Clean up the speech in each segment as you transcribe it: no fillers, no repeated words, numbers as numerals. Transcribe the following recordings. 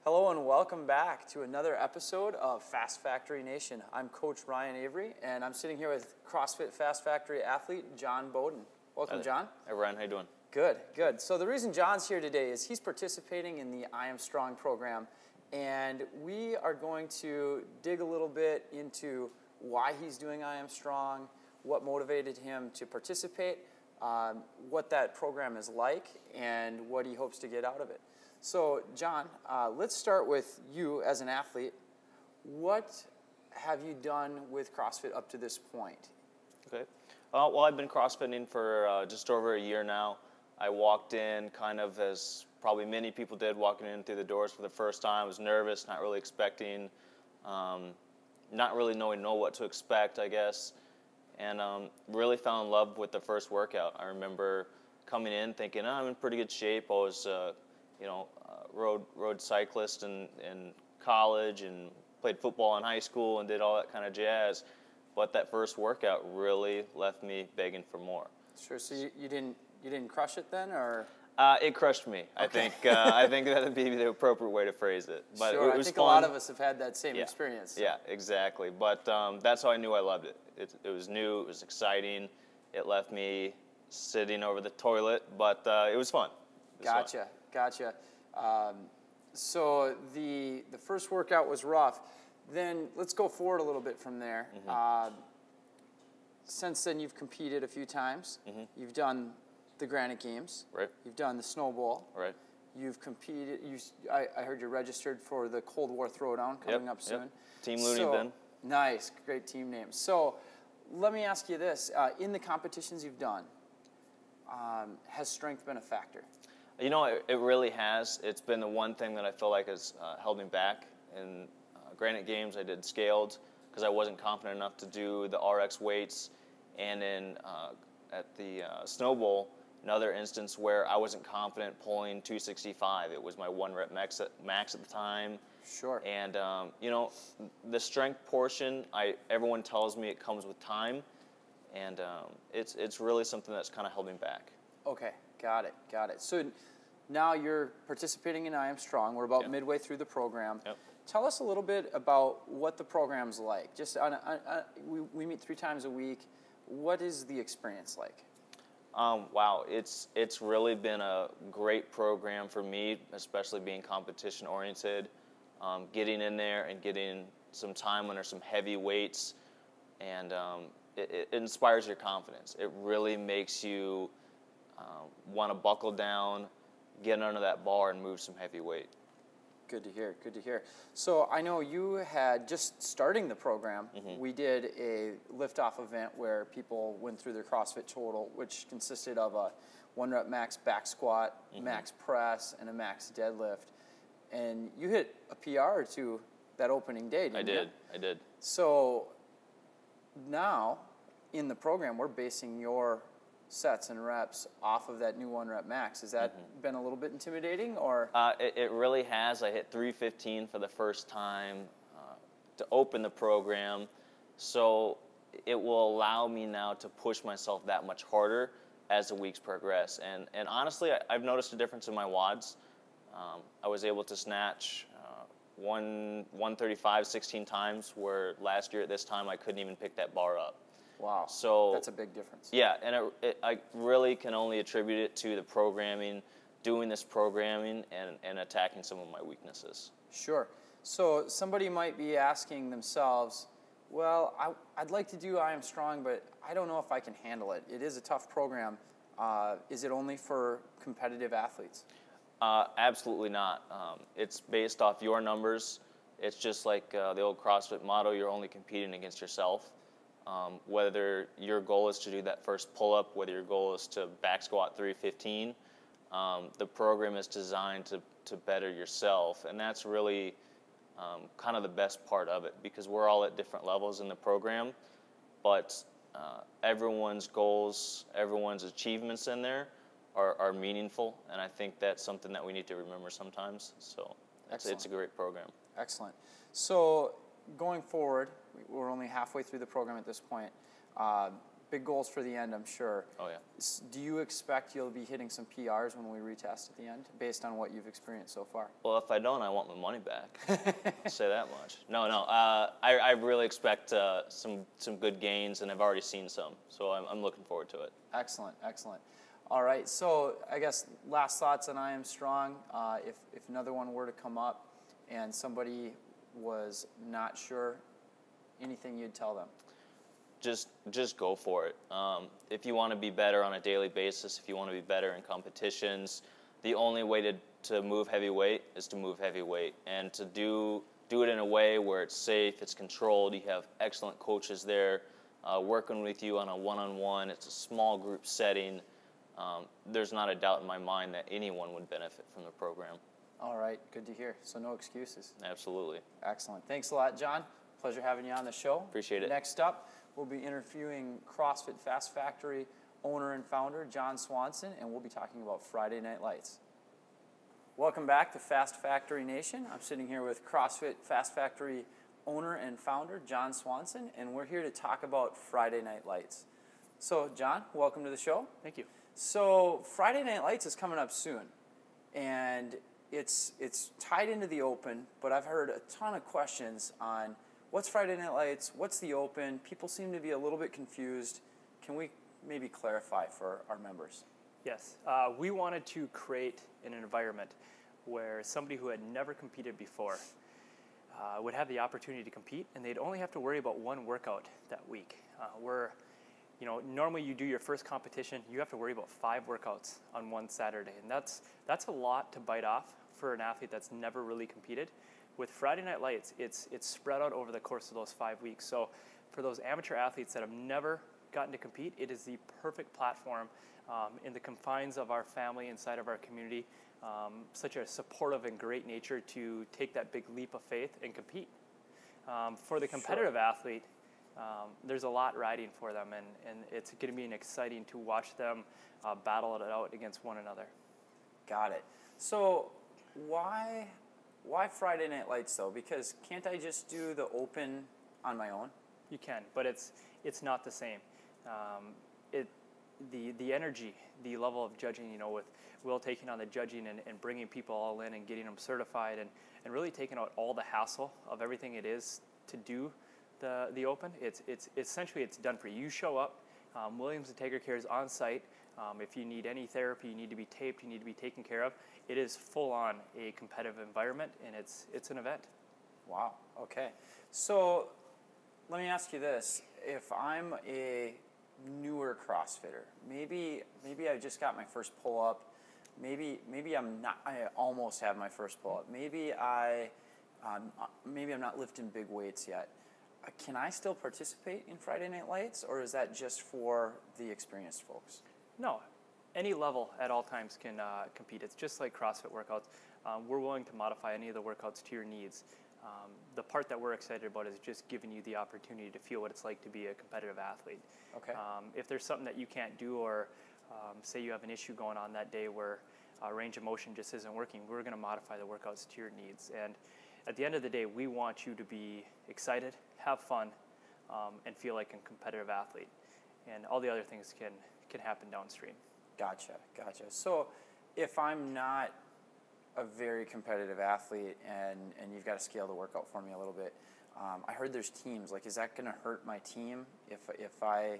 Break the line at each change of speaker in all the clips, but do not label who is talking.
Hello and welcome back to another episode of Fast Factory Nation. I'm Coach Ryan Avery, and I'm sitting here with CrossFit Fast Factory athlete John Bowden. Welcome, John.
Hey, Ryan. How you doing?
Good, good. So the reason John's here today is he's participating in the I Am Strong program, and we are going to dig a little bit into why he's doing I Am Strong, what motivated him to participate, what that program is like, and what he hopes to get out of it. So, John, let's start with you as an athlete. What have you done with CrossFit up to this point?
Okay. Well, I've been CrossFitting for just over a year now. I walked in kind of as probably many people did, walking in through the doors for the first time. I was nervous, not really expecting, not really knowing what to expect, I guess, and really fell in love with the first workout. I remember coming in thinking, I'm in pretty good shape. I was road cyclist in college and played football in high school and did all that kind of jazz. But that first workout really left me begging for more.
Sure. So you didn't crush it then, or?
It crushed me.
Okay.
I think that would be the appropriate way to phrase it. But
sure.
it was
I think
fun.
a lot of us have had that same experience. So.
Yeah, exactly. But that's how I knew I loved it. It was new. It was exciting. It left me sitting over the toilet, but it was fun.
Gotcha. So the first workout was rough. Then let's go forward a little bit from there. Mm-hmm. Since then, you've competed a few times. Mm-hmm. You've done the Granite Games.
Right.
You've done the Snowball.
Right.
You've competed. I heard you're registered for the Cold War Throwdown coming up soon.
Yep. Team Looney Bin.
Nice, great team name. So let me ask you this: in the competitions you've done, has strength been a factor?
You know, it really has. It's been the one thing that I feel like has held me back. In Granite Games, I did scaled because I wasn't confident enough to do the RX weights. And at the Snowball, another instance where I wasn't confident pulling 265. It was my one rep max at the time.
Sure.
And, the strength portion, everyone tells me it comes with time. And it's really something that's kind of held me back.
Okay. Got it. So now you're participating in I Am Strong. We're about midway through the program. Yep. Tell us a little bit about what the program's like. Just we meet 3 times a week. What is the experience like?
Wow, it's really been a great program for me, especially being competition oriented. Getting in there and getting some time under some heavy weights, and it inspires your confidence. It really makes you want to buckle down, get under that bar, and move some heavy weight.
Good to hear. So I know you had, just starting the program, mm-hmm. we did a lift-off event where people went through their CrossFit total, which consisted of a 1 rep max back squat, mm-hmm. max press, and a max deadlift. And you hit a PR or two that opening day, didn't you?
I did.
So now, in the program, we're basing your sets and reps off of that new 1 rep max. Has that mm-hmm. been a little bit intimidating, or?
It really has. I hit 315 for the first time to open the program, so it will allow me now to push myself that much harder as the weeks progress. And honestly, I've noticed a difference in my WODs. I was able to snatch 135 16 times, where last year at this time I couldn't even pick that bar up.
Wow,
so
that's a big difference.
Yeah, and I really can only attribute it to the programming, doing this programming, and attacking some of my weaknesses.
Sure. So somebody might be asking themselves, well, I'd like to do I Am Strong, but I don't know if I can handle it. It is a tough program. Is it only for competitive athletes?
Absolutely not. It's based off your numbers. It's just like the old CrossFit motto, you're only competing against yourself. Whether your goal is to do that first pull-up, whether your goal is to back squat 315, the program is designed to better yourself, and that's really kind of the best part of it, because we're all at different levels in the program, but everyone's goals, everyone's achievements in there are meaningful, and I think that's something that we need to remember sometimes. So it's a great program.
Excellent. So going forward, we're only halfway through the program at this point. big goals for the end, I'm sure.
Oh, yeah.
Do you expect you'll be hitting some PRs when we retest at the end, based on what you've experienced so far?
Well, if I don't, I want my money back. I'll say that much. No. I really expect some good gains, and I've already seen some, so I'm looking forward to it.
Excellent, excellent. All right, so I guess last thoughts on I Am Strong. If another one were to come up and somebody was not sure, anything you'd tell them?
Just go for it. If you want to be better on a daily basis, if you want to be better in competitions, the only way to move heavyweight is to move heavyweight, and to do it in a way where it's safe, it's controlled. You have excellent coaches there working with you on a one-on-one. It's a small group setting. There's not a doubt in my mind that anyone would benefit from the program.
All right, good to hear. So no excuses.
Absolutely.
Excellent. Thanks a lot, John. Pleasure having you on the show.
Appreciate it.
Next up, we'll be interviewing CrossFit Fast Factory owner and founder John Swanson, and we'll be talking about Friday Night Lights. Welcome back to Fast Factory Nation. I'm sitting here with CrossFit Fast Factory owner and founder John Swanson, and we're here to talk about Friday Night Lights. So, John, welcome to the show.
Thank you.
So, Friday Night Lights is coming up soon, and it's tied into the Open, but I've heard a ton of questions on what's Friday Night Lights, what's the Open. People seem to be a little bit confused. Can we maybe clarify for our members?
Yes. We wanted to create an environment where somebody who had never competed before would have the opportunity to compete, and they'd only have to worry about one workout that week. Normally you do your first competition, you have to worry about 5 workouts on one Saturday, and that's a lot to bite off for an athlete that's never really competed. With Friday Night Lights, it's spread out over the course of those 5 weeks. So for those amateur athletes that have never gotten to compete, it is the perfect platform in the confines of our family, inside of our community, such a supportive and great nature to take that big leap of faith and compete. For the competitive athlete, there's a lot riding for them, and it's going to be exciting to watch them battle it out against one another.
Got it. So why Friday Night Lights, though? Because can't I just do the Open on my own?
You can, but it's not the same. The energy, the level of judging, with Will taking on the judging and bringing people all in and getting them certified and really taking out all the hassle of everything it is to do the Open. It's essentially it's done for you. You show up. Williams Integra Care is on site. If you need any therapy, you need to be taped, you need to be taken care of. It is full on a competitive environment, and it's an event.
Wow. Okay. So let me ask you this: if I'm a newer CrossFitter, maybe I just got my first pull up, maybe I'm not. I almost have my first pull up. Maybe I'm not lifting big weights yet. Can I still participate in Friday Night Lights, or is that just for the experienced folks?
No, any level at all times can compete. It's just like CrossFit workouts. We're willing to modify any of the workouts to your needs. The part that we're excited about is just giving you the opportunity to feel what it's like to be a competitive athlete.
Okay.
If there's something that you can't do, or say you have an issue going on that day where range of motion just isn't working, we're going to modify the workouts to your needs. And at the end of the day, we want you to be excited, have fun, and feel like a competitive athlete. And all the other things can happen downstream.
Gotcha. So if I'm not a very competitive athlete and you've got to scale the workout for me a little bit, I heard there's teams. Like, is that going to hurt my team if I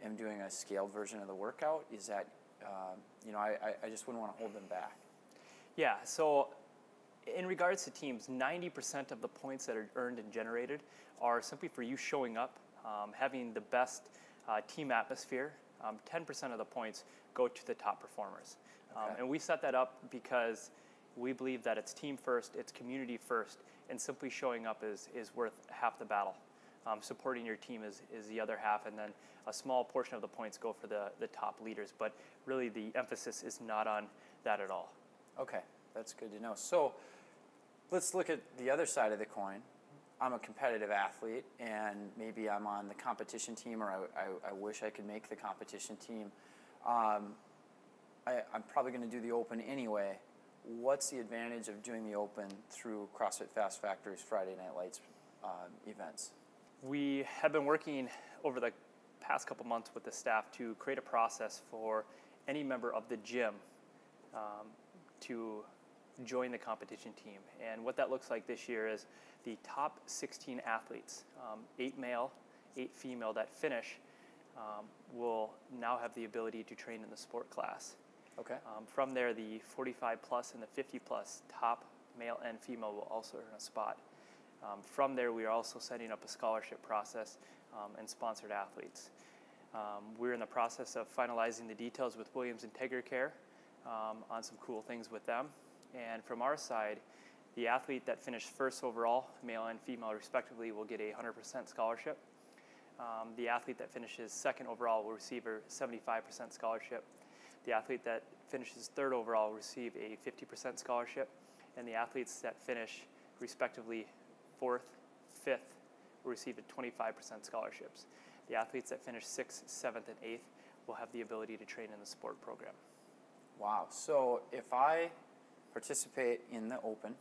am doing a scaled version of the workout? Is that, I just wouldn't want to hold them back.
Yeah, so in regards to teams, 90% of the points that are earned and generated are simply for you showing up, having the best team atmosphere. 10% of the points go to the top performers.
Okay.
And we set that up because we believe that it's team first, it's community first, and simply showing up is worth half the battle. Supporting your team is the other half, and then a small portion of the points go for the top leaders. But really the emphasis is not on that at all.
Okay, that's good to know. So let's look at the other side of the coin. I'm a competitive athlete, and maybe I'm on the competition team, or I wish I could make the competition team. I'm probably going to do the Open anyway. What's the advantage of doing the Open through CrossFit Fast Factory's Friday Night Lights events?
We have been working over the past couple months with the staff to create a process for any member of the gym to join the competition team. And what that looks like this year is the top 16 athletes, 8 male, 8 female that finish, will now have the ability to train in the sport class.
Okay.
From there, the 45 plus and the 50 plus top male and female will also earn a spot. From there, we are also setting up a scholarship process and sponsored athletes. We're in the process of finalizing the details with Williams IntegraCare on some cool things with them. And from our side, the athlete that finished first overall, male and female respectively, will get a 100% scholarship. The athlete that finishes second overall will receive a 75% scholarship. The athlete that finishes third overall will receive a 50% scholarship. And the athletes that finish respectively fourth, fifth will receive a 25% scholarships. The athletes that finish sixth, seventh, and eighth will have the ability to train in the sport program.
Wow. So if I participate in the Open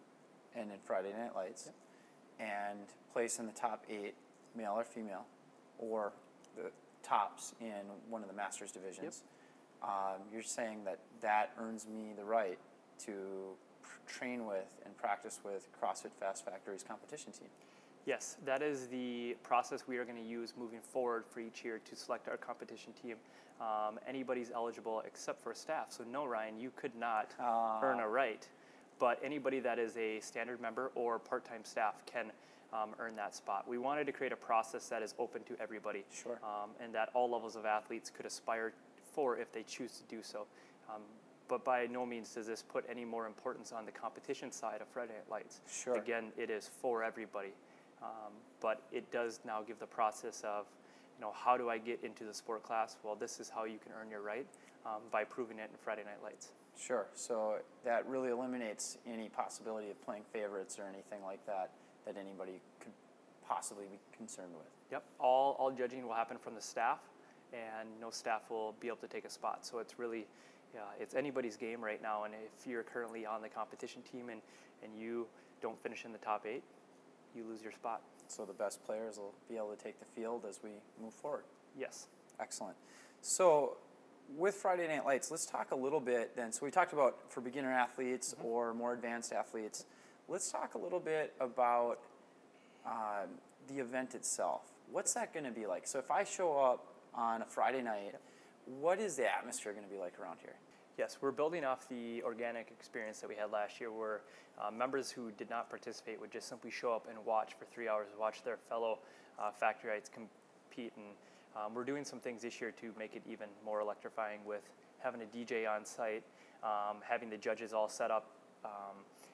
and in Friday Night Lights and place in the top 8, male or female, or the tops in one of the Masters divisions, you're saying that earns me the right to train with and practice with CrossFit Fast Factory's competition team.
Yes, that is the process we are going to use moving forward for each year to select our competition team. Anybody's eligible except for staff. So no, Ryan, you could not earn a right, but anybody that is a standard member or part-time staff can earn that spot. We wanted to create a process that is open to everybody,
Sure.
And that all levels of athletes could aspire for if they choose to do so. But by no means does this put any more importance on the competition side of Friday Night Lights.
Sure.
Again, it is for everybody. But it does now give the process of, how do I get into the sport class? Well, this is how you can earn your right by proving it in Friday Night Lights.
Sure. So that really eliminates any possibility of playing favorites or anything like that anybody could possibly be concerned with.
Yep. All judging will happen from the staff, and no staff will be able to take a spot. So it's really, it's anybody's game right now. And if you're currently on the competition team and you don't finish in the top 8, you lose your spot.
So the best players will be able to take the field as we move forward.
Yes.
Excellent. So with Friday Night Lights, let's talk a little bit then. So we talked about for beginner athletes or more advanced athletes. Let's talk a little bit about the event itself. What's that going to be like? So if I show up on a Friday night, what is the atmosphere going to be like around here?
Yes, we're building off the organic experience that we had last year where members who did not participate would just simply show up and watch for 3 hours, watch their fellow factoryites compete. And we're doing some things this year to make it even more electrifying with having a DJ on site, having the judges all set up,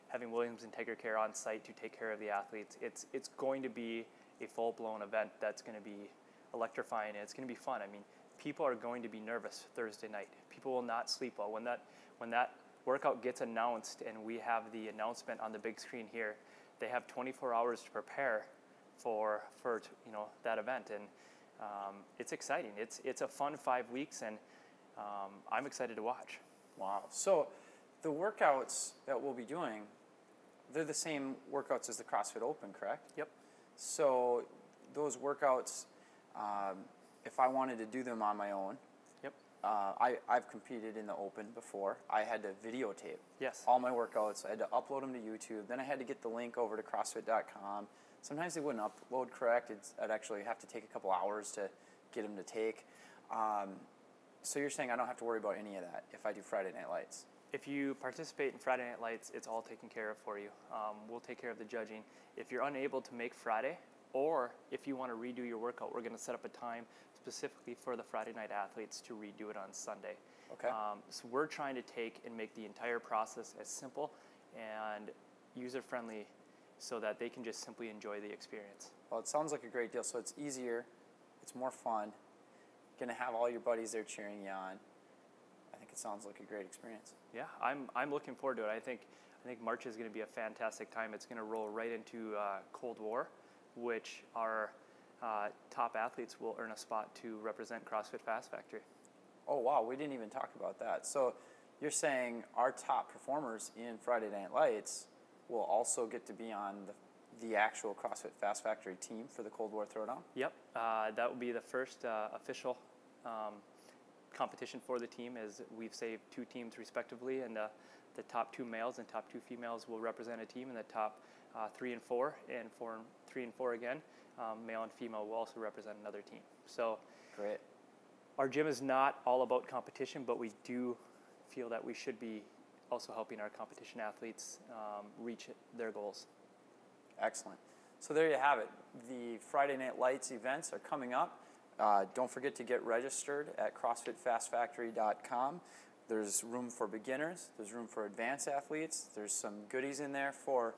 having Williams IntegraCare on site to take care of the athletes. It's going to be a full-blown event that's going to be electrifying, and it's going to be fun. I mean, people are going to be nervous Thursday night. People will not sleep well. When that workout gets announced and we have the announcement on the big screen here, they have 24 hours to prepare for that event, and it's exciting. It's a fun 5 weeks, and I'm excited to watch.
Wow. So the workouts that we'll be doing, they're the same workouts as the CrossFit Open, correct?
Yep.
So those workouts, if I wanted to do them on my own,
Yep.
I've competed in the Open before. I had to videotape
Yes.
all my workouts. I had to upload them to YouTube. Then I had to get the link over to CrossFit.com. Sometimes they wouldn't upload correct. I'd actually have to take a couple hours to get them to take. So you're saying I don't have to worry about any of that if I do Friday Night Lights?
If you participate in Friday Night Lights, it's all taken care of for you. We'll take care of the judging. If you're unable to make Friday, or if you want to redo your workout, we're going to set up a time specifically for the Friday night athletes to redo it on Sunday.
Okay.
So we're trying to take and make the entire process as simple and user-friendly so that they can just simply enjoy the experience.
Well, it sounds like a great deal. So it's easier, it's more fun. You're going to have all your buddies there cheering you on. I think it sounds like a great experience.
Yeah, I'm looking forward to it. I think March is going to be a fantastic time. It's going to roll right into Cold War, which our top athletes will earn a spot to represent CrossFit Fast Factory.
Oh, wow, we didn't even talk about that. So you're saying our top performers in Friday Night Lights will also get to be on the actual CrossFit Fast Factory team for the Cold War Throwdown?
Yep, that will be the first official competition for the team, as we've saved 2 teams respectively, and the top 2 males and top 2 females will represent a team, and the top 3 and 4, and 3 and 4 again, male and female, will also represent another team. So
great.
Our gym is not all about competition, but we do feel that we should be also helping our competition athletes reach their goals.
Excellent. So there you have it. The Friday Night Lights events are coming up. Don't forget to get registered at CrossFitFastFactory.com. There's room for beginners. There's room for advanced athletes. There's some goodies in there for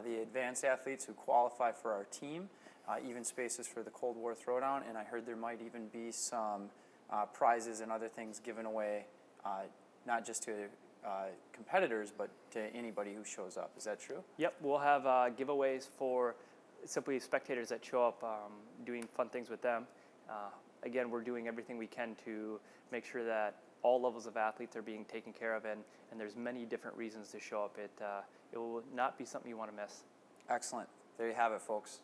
the advanced athletes who qualify for our team. Even spaces for the Cold War Throwdown, and I heard there might even be some prizes and other things given away, not just to competitors, but to anybody who shows up. Is that true?
Yep, we'll have giveaways for simply spectators that show up, doing fun things with them. Again, we're doing everything we can to make sure that all levels of athletes are being taken care of, and there's many different reasons to show up. It will not be something you want to miss.
Excellent. There you have it, folks.